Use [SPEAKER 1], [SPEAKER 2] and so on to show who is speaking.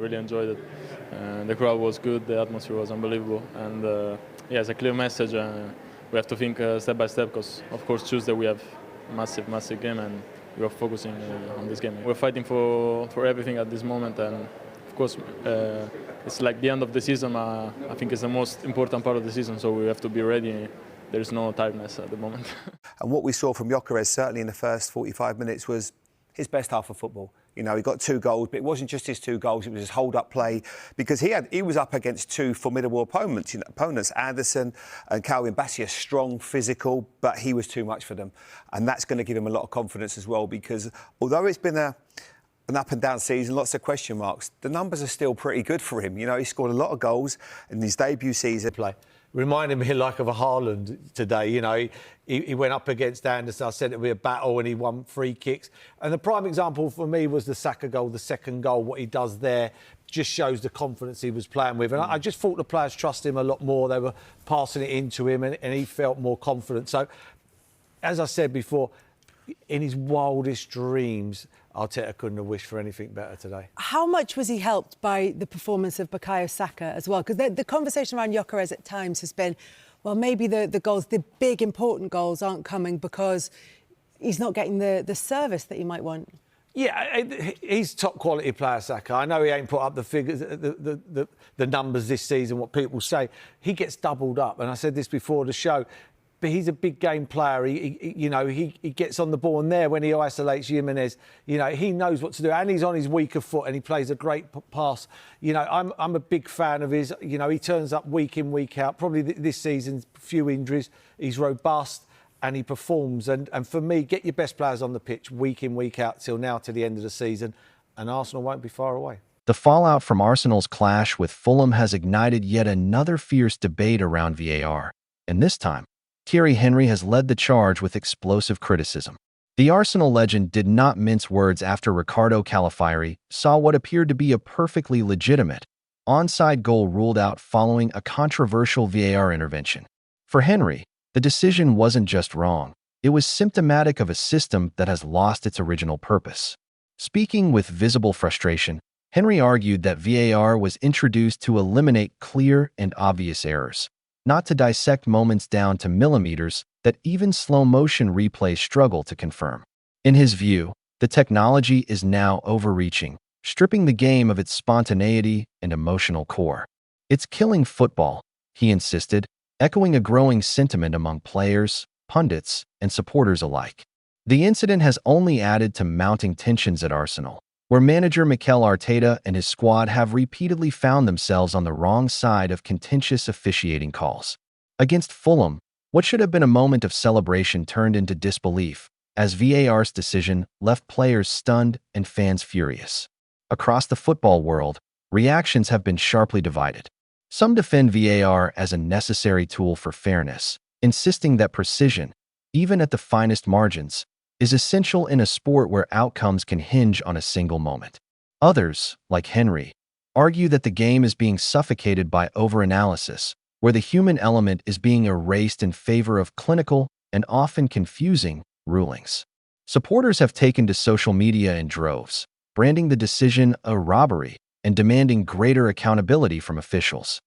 [SPEAKER 1] really enjoyed it. The crowd was good, the atmosphere was unbelievable, and yeah, it's a clear message. We have to think step by step because, of course, Tuesday we have a massive game, and we are focusing on this game. We're fighting for everything at this moment, and of course, it's like the end of the season. I think it's the most important part of the season, so we have to be ready. There's no tiredness at the moment.
[SPEAKER 2] And what we saw from Gyökeres, certainly in the first 45 minutes, was his best half of football. You know, he got 2 goals, but it wasn't just his 2 goals, it was his hold-up play, because he was up against 2 formidable opponents, Anderson and Calvin Bassey, strong, physical, but he was too much for them. And that's going to give him a lot of confidence as well, because although it's been an up-and-down season, lots of question marks, the numbers are still pretty good for him. You know, he scored a lot of goals in his debut season.
[SPEAKER 3] Reminded me like of a Haaland today. You know, he went up against Anderson. I said it would be a battle, and he won 3 kicks. And the prime example for me was the Saka goal, the second goal. What he does there just shows the confidence he was playing with. And I just thought the players trusted him a lot more. They were passing it into him, and he felt more confident. So, as I said before, in his wildest dreams, Arteta couldn't have wished for anything better today.
[SPEAKER 4] How much was he helped by the performance of Bukayo Saka as well? Because the conversation around Gyökeres at times has been, well, maybe the goals, the big important goals aren't coming because he's not getting the service that he might want.
[SPEAKER 3] Yeah, he's top quality player, Saka. I know he ain't put up the figures, the numbers this season, what people say. He gets doubled up, and I said this before the show. But he's a big game player. He gets on the ball, and there when he isolates Jimenez, you know, he knows what to do, and he's on his weaker foot, and he plays a great pass. You know, I'm a big fan of his. You know, he turns up week in, week out. Probably this season, few injuries. He's robust and he performs. And for me, get your best players on the pitch week in, week out till now to the end of the season, and Arsenal won't be far away.
[SPEAKER 5] The fallout from Arsenal's clash with Fulham has ignited yet another fierce debate around VAR, and this time, Thierry Henry has led the charge with explosive criticism. The Arsenal legend did not mince words after Riccardo Calafiori saw what appeared to be a perfectly legitimate onside goal ruled out following a controversial VAR intervention. For Henry, the decision wasn't just wrong, it was symptomatic of a system that has lost its original purpose. Speaking with visible frustration, Henry argued that VAR was introduced to eliminate clear and obvious errors, not to dissect moments down to millimeters that even slow-motion replays struggle to confirm. In his view, the technology is now overreaching, stripping the game of its spontaneity and emotional core. It's killing football, he insisted, echoing a growing sentiment among players, pundits, and supporters alike. The incident has only added to mounting tensions at Arsenal, where manager Mikel Arteta and his squad have repeatedly found themselves on the wrong side of contentious officiating calls. Against Fulham, what should have been a moment of celebration turned into disbelief, as VAR's decision left players stunned and fans furious. Across the football world, reactions have been sharply divided. Some defend VAR as a necessary tool for fairness, insisting that precision, even at the finest margins, is essential in a sport where outcomes can hinge on a single moment. Others, like Henry, argue that the game is being suffocated by overanalysis, where the human element is being erased in favor of clinical and often confusing rulings. Supporters have taken to social media in droves, branding the decision a robbery and demanding greater accountability from officials.